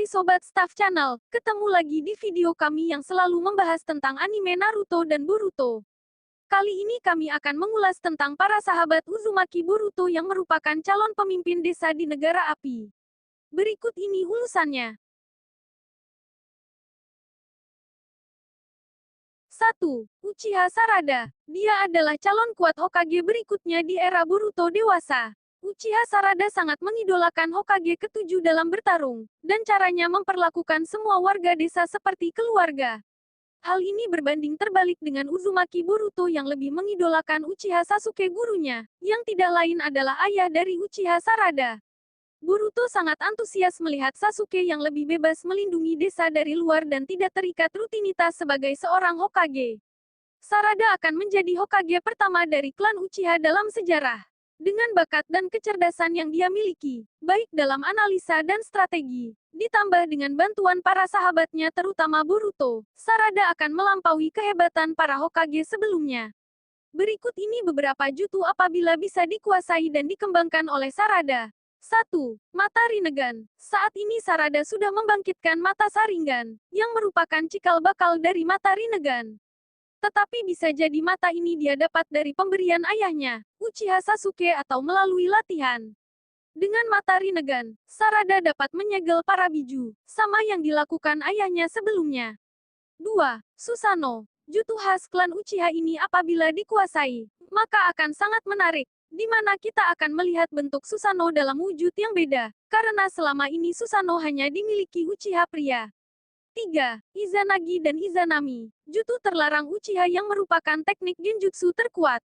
Hai Sobat Staff Channel, ketemu lagi di video kami yang selalu membahas tentang anime Naruto dan Boruto. Kali ini kami akan mengulas tentang para sahabat Uzumaki Boruto yang merupakan calon pemimpin desa di negara api. Berikut ini ulasannya. 1. Uchiha Sarada. Dia adalah calon kuat Hokage berikutnya di era Boruto dewasa. Uchiha Sarada sangat mengidolakan Hokage ketujuh dalam bertarung, dan caranya memperlakukan semua warga desa seperti keluarga. Hal ini berbanding terbalik dengan Uzumaki Boruto yang lebih mengidolakan Uchiha Sasuke gurunya, yang tidak lain adalah ayah dari Uchiha Sarada. Boruto sangat antusias melihat Sasuke yang lebih bebas melindungi desa dari luar dan tidak terikat rutinitas sebagai seorang Hokage. Sarada akan menjadi Hokage pertama dari klan Uchiha dalam sejarah. Dengan bakat dan kecerdasan yang dia miliki, baik dalam analisa dan strategi, ditambah dengan bantuan para sahabatnya terutama Boruto, Sarada akan melampaui kehebatan para Hokage sebelumnya. Berikut ini beberapa jutsu apabila bisa dikuasai dan dikembangkan oleh Sarada. 1. Mata Rinnegan. Saat ini Sarada sudah membangkitkan mata Sharingan, yang merupakan cikal bakal dari mata Rinnegan. Tetapi bisa jadi mata ini dia dapat dari pemberian ayahnya, Uchiha Sasuke atau melalui latihan. Dengan mata Rinnegan, Sarada dapat menyegel para biju, sama yang dilakukan ayahnya sebelumnya. 2. Susanoo. Jutsu khas klan Uchiha ini apabila dikuasai, maka akan sangat menarik, di mana kita akan melihat bentuk Susanoo dalam wujud yang beda, karena selama ini Susanoo hanya dimiliki Uchiha pria. 3. Izanagi dan Izanami. Jutsu terlarang Uchiha yang merupakan teknik genjutsu terkuat.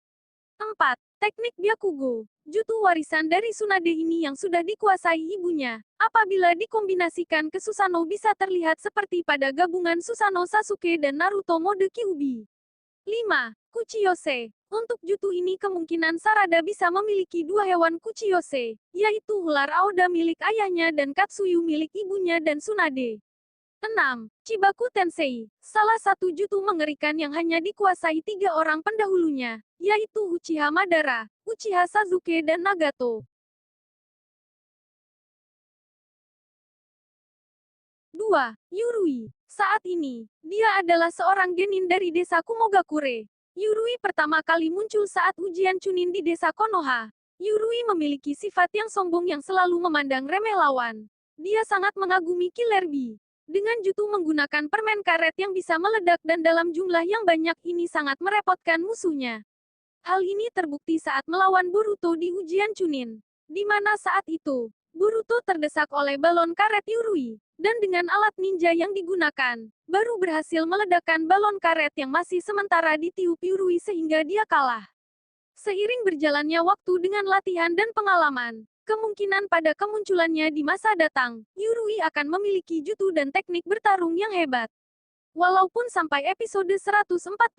4. Teknik Byakugo. Jutsu warisan dari Tsunade ini yang sudah dikuasai ibunya. Apabila dikombinasikan ke Susanoo bisa terlihat seperti pada gabungan Susanoo Sasuke dan Naruto mode Kyuubi. 5. Kuchiyose. Untuk jutsu ini kemungkinan Sarada bisa memiliki dua hewan Kuchiyose, yaitu ular Aoda milik ayahnya dan Katsuyu milik ibunya dan Tsunade. 6. Chibaku Tensei. Salah satu jutsu mengerikan yang hanya dikuasai 3 orang pendahulunya, yaitu Uchiha Madara, Uchiha Sasuke dan Nagato. 2. Yurui. Saat ini, dia adalah seorang genin dari desa Kumogakure. Yurui pertama kali muncul saat ujian Chunin di desa Konoha. Yurui memiliki sifat yang sombong yang selalu memandang remeh lawan. Dia sangat mengagumi Killer Bee. Dengan jutsu menggunakan permen karet yang bisa meledak dan dalam jumlah yang banyak ini sangat merepotkan musuhnya. Hal ini terbukti saat melawan Boruto di ujian Chunin, di mana saat itu, Boruto terdesak oleh balon karet Yurui, dan dengan alat ninja yang digunakan, baru berhasil meledakkan balon karet yang masih sementara ditiup Yurui sehingga dia kalah. Seiring berjalannya waktu dengan latihan dan pengalaman, kemungkinan pada kemunculannya di masa datang, Yurui akan memiliki jutsu dan teknik bertarung yang hebat. Walaupun sampai episode 148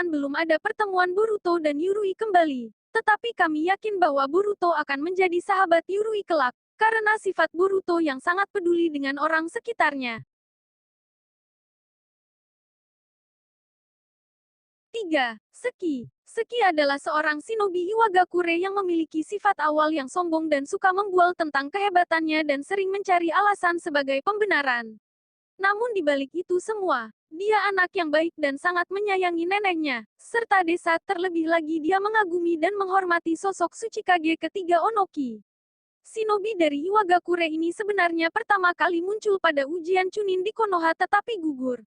belum ada pertemuan Boruto dan Yurui kembali, tetapi kami yakin bahwa Boruto akan menjadi sahabat Yurui kelak, karena sifat Boruto yang sangat peduli dengan orang sekitarnya. 3. Seki. Seki adalah seorang shinobi Iwagakure yang memiliki sifat awal yang sombong dan suka membual tentang kehebatannya dan sering mencari alasan sebagai pembenaran. Namun di balik itu semua, dia anak yang baik dan sangat menyayangi neneknya, serta desa terlebih lagi dia mengagumi dan menghormati sosok Tsuchikage ketiga Onoki. Shinobi dari Iwagakure ini sebenarnya pertama kali muncul pada ujian Chunin di Konoha tetapi gugur.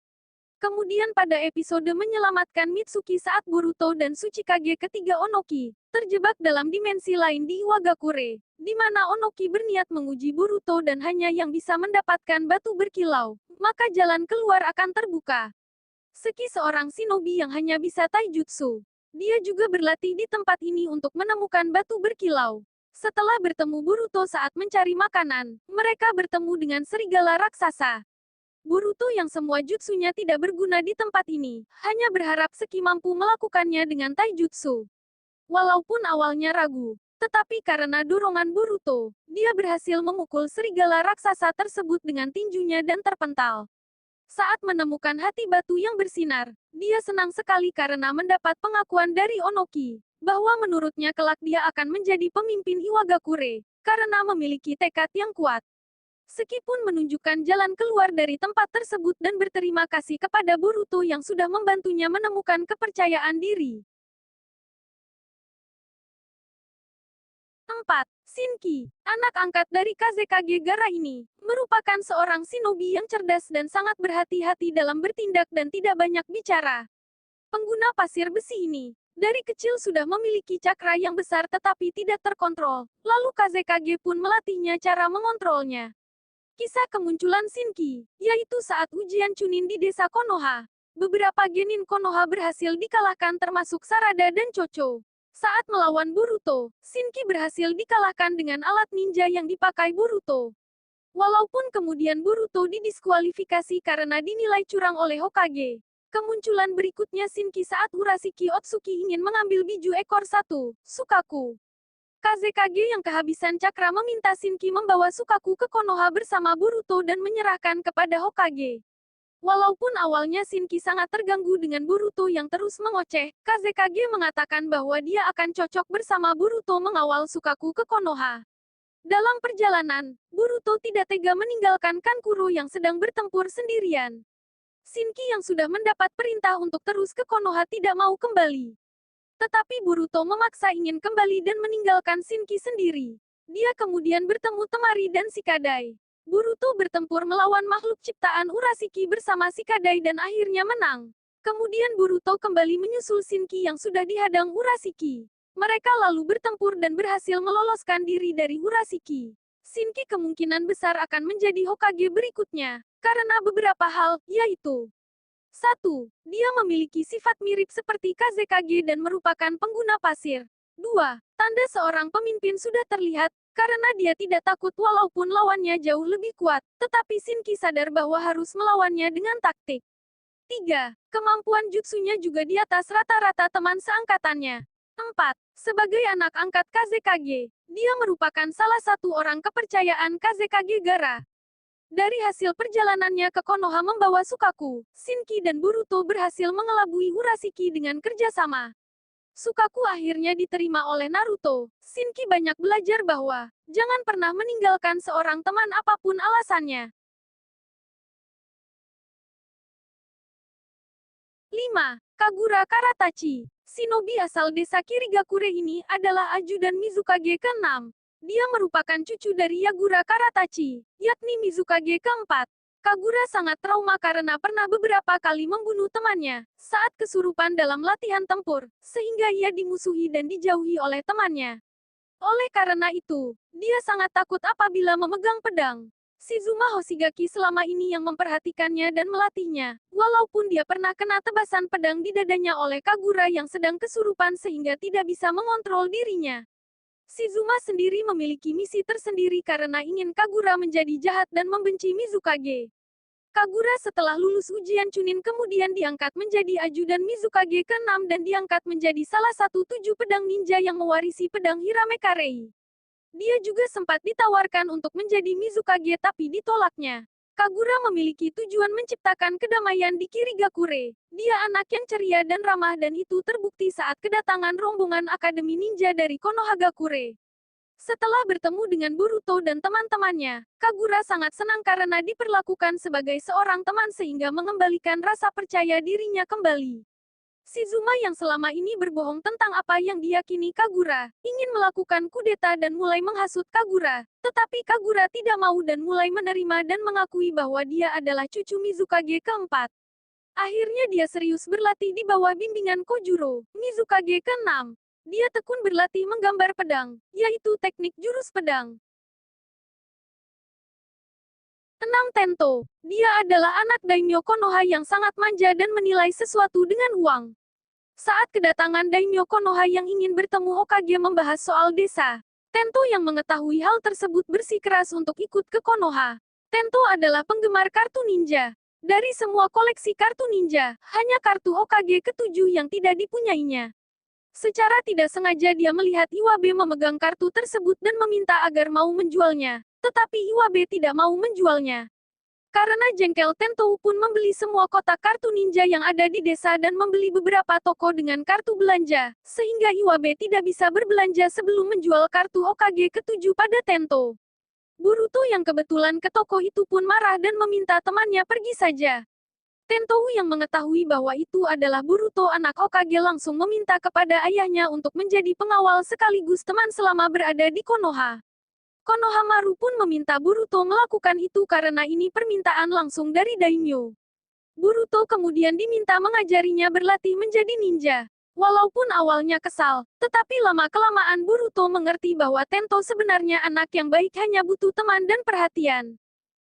Kemudian pada episode menyelamatkan Mitsuki saat Boruto dan Tsuchikage ketiga Onoki terjebak dalam dimensi lain di Iwagakure, di mana Onoki berniat menguji Boruto dan hanya yang bisa mendapatkan batu berkilau, maka jalan keluar akan terbuka. Seki seorang shinobi yang hanya bisa taijutsu. Dia juga berlatih di tempat ini untuk menemukan batu berkilau. Setelah bertemu Boruto saat mencari makanan, mereka bertemu dengan serigala raksasa. Boruto yang semua jutsunya tidak berguna di tempat ini, hanya berharap Seki mampu melakukannya dengan taijutsu. Walaupun awalnya ragu, tetapi karena dorongan Boruto, dia berhasil memukul serigala raksasa tersebut dengan tinjunya dan terpental. Saat menemukan hati batu yang bersinar, dia senang sekali karena mendapat pengakuan dari Onoki, bahwa menurutnya kelak dia akan menjadi pemimpin Iwagakure, karena memiliki tekad yang kuat. Seki pun menunjukkan jalan keluar dari tempat tersebut dan berterima kasih kepada Boruto yang sudah membantunya menemukan kepercayaan diri. 4. Shinki, anak angkat dari Kazekage Gara ini, merupakan seorang shinobi yang cerdas dan sangat berhati-hati dalam bertindak dan tidak banyak bicara. Pengguna pasir besi ini, dari kecil sudah memiliki cakra yang besar tetapi tidak terkontrol, lalu Kazekage pun melatihnya cara mengontrolnya. Kisah kemunculan Shinki, yaitu saat ujian Chunin di desa Konoha. Beberapa genin Konoha berhasil dikalahkan termasuk Sarada dan Chocho. Saat melawan Boruto, Shinki berhasil dikalahkan dengan alat ninja yang dipakai Boruto. Walaupun kemudian Boruto didiskualifikasi karena dinilai curang oleh Hokage. Kemunculan berikutnya Shinki saat Urashiki Otsuki ingin mengambil biju ekor satu, Sukaku. Kazekage yang kehabisan cakra meminta Shinki membawa Sukaku ke Konoha bersama Boruto dan menyerahkan kepada Hokage. Walaupun awalnya Shinki sangat terganggu dengan Boruto yang terus mengoceh, Kazekage mengatakan bahwa dia akan cocok bersama Boruto mengawal Sukaku ke Konoha. Dalam perjalanan, Boruto tidak tega meninggalkan Kankuro yang sedang bertempur sendirian. Shinki yang sudah mendapat perintah untuk terus ke Konoha tidak mau kembali. Tetapi Boruto memaksa ingin kembali dan meninggalkan Shinki sendiri. Dia kemudian bertemu Temari dan Shikadai. Boruto bertempur melawan makhluk ciptaan Urashiki bersama Shikadai dan akhirnya menang. Kemudian Boruto kembali menyusul Shinki yang sudah dihadang Urashiki. Mereka lalu bertempur dan berhasil meloloskan diri dari Urashiki. Shinki kemungkinan besar akan menjadi Hokage berikutnya, karena beberapa hal, yaitu 1. Dia memiliki sifat mirip seperti Kazekage dan merupakan pengguna pasir. 2. Tanda seorang pemimpin sudah terlihat, karena dia tidak takut walaupun lawannya jauh lebih kuat, tetapi Shinki sadar bahwa harus melawannya dengan taktik. 3. Kemampuan jutsunya juga di atas rata-rata teman seangkatannya. 4. Sebagai anak angkat Kazekage, dia merupakan salah satu orang kepercayaan Kazekage Gara. Dari hasil perjalanannya ke Konoha membawa Sukaku, Shinki dan Boruto berhasil mengelabui Urashiki dengan kerjasama. Sukaku akhirnya diterima oleh Naruto. Shinki banyak belajar bahwa, jangan pernah meninggalkan seorang teman apapun alasannya. 5. Kagura Karatachi. Shinobi asal desa Kirigakure ini adalah ajudan Mizukage ke-6. Dia merupakan cucu dari Yagura Karatachi, yakni Mizukage ke-4. Kagura sangat trauma karena pernah beberapa kali membunuh temannya saat kesurupan dalam latihan tempur, sehingga ia dimusuhi dan dijauhi oleh temannya. Oleh karena itu, dia sangat takut apabila memegang pedang. Shizuma Hoshigaki selama ini yang memperhatikannya dan melatihnya, walaupun dia pernah kena tebasan pedang di dadanya oleh Kagura yang sedang kesurupan sehingga tidak bisa mengontrol dirinya. Shizuma sendiri memiliki misi tersendiri karena ingin Kagura menjadi jahat dan membenci Mizukage. Kagura setelah lulus ujian Chunin kemudian diangkat menjadi ajudan Mizukage ke-6 dan diangkat menjadi salah satu 7 pedang ninja yang mewarisi pedang Hiramekarei. Dia juga sempat ditawarkan untuk menjadi Mizukage tapi ditolaknya. Kagura memiliki tujuan menciptakan kedamaian di Kirigakure. Dia anak yang ceria dan ramah dan itu terbukti saat kedatangan rombongan Akademi Ninja dari Konohagakure. Setelah bertemu dengan Boruto dan teman-temannya, Kagura sangat senang karena diperlakukan sebagai seorang teman sehingga mengembalikan rasa percaya dirinya kembali. Shizuma yang selama ini berbohong tentang apa yang diyakini Kagura, ingin melakukan kudeta dan mulai menghasut Kagura, tetapi Kagura tidak mau dan mulai menerima dan mengakui bahwa dia adalah cucu Mizukage ke-4. Akhirnya dia serius berlatih di bawah bimbingan Kojuro, Mizukage ke-6. Dia tekun berlatih menggambar pedang, yaitu teknik jurus pedang. 6. Tento. Dia adalah anak daimyo Konoha yang sangat manja dan menilai sesuatu dengan uang. Saat kedatangan daimyo Konoha yang ingin bertemu Hokage membahas soal desa, Tento yang mengetahui hal tersebut bersikeras untuk ikut ke Konoha. Tento adalah penggemar kartu ninja. Dari semua koleksi kartu ninja, hanya kartu Hokage ke-7 yang tidak dipunyainya. Secara tidak sengaja dia melihat Iwabe memegang kartu tersebut dan meminta agar mau menjualnya. Tetapi Iwabe tidak mau menjualnya. Karena jengkel, Tento pun membeli semua kotak kartu ninja yang ada di desa dan membeli beberapa toko dengan kartu belanja, sehingga Iwabe tidak bisa berbelanja sebelum menjual kartu Hokage ke-7 pada Tento. Boruto yang kebetulan ke toko itu pun marah dan meminta temannya pergi saja. Tentou yang mengetahui bahwa itu adalah Boruto anak Hokage langsung meminta kepada ayahnya untuk menjadi pengawal sekaligus teman selama berada di Konoha. Konohamaru pun meminta Boruto melakukan itu karena ini permintaan langsung dari daimyo. Boruto kemudian diminta mengajarinya berlatih menjadi ninja. Walaupun awalnya kesal, tetapi lama-kelamaan Boruto mengerti bahwa Tento sebenarnya anak yang baik hanya butuh teman dan perhatian.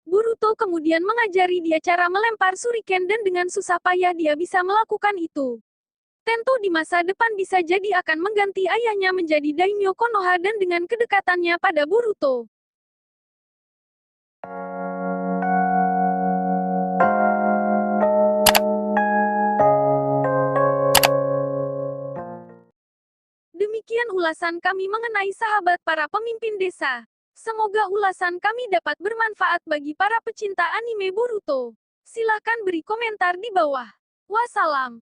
Boruto kemudian mengajari dia cara melempar shuriken dan dengan susah payah dia bisa melakukan itu. Tento di masa depan bisa jadi akan mengganti ayahnya menjadi daimyo Konoha dan dengan kedekatannya pada Boruto. Demikian ulasan kami mengenai sahabat para pemimpin desa. Semoga ulasan kami dapat bermanfaat bagi para pecinta anime Boruto. Silahkan beri komentar di bawah. Wassalam.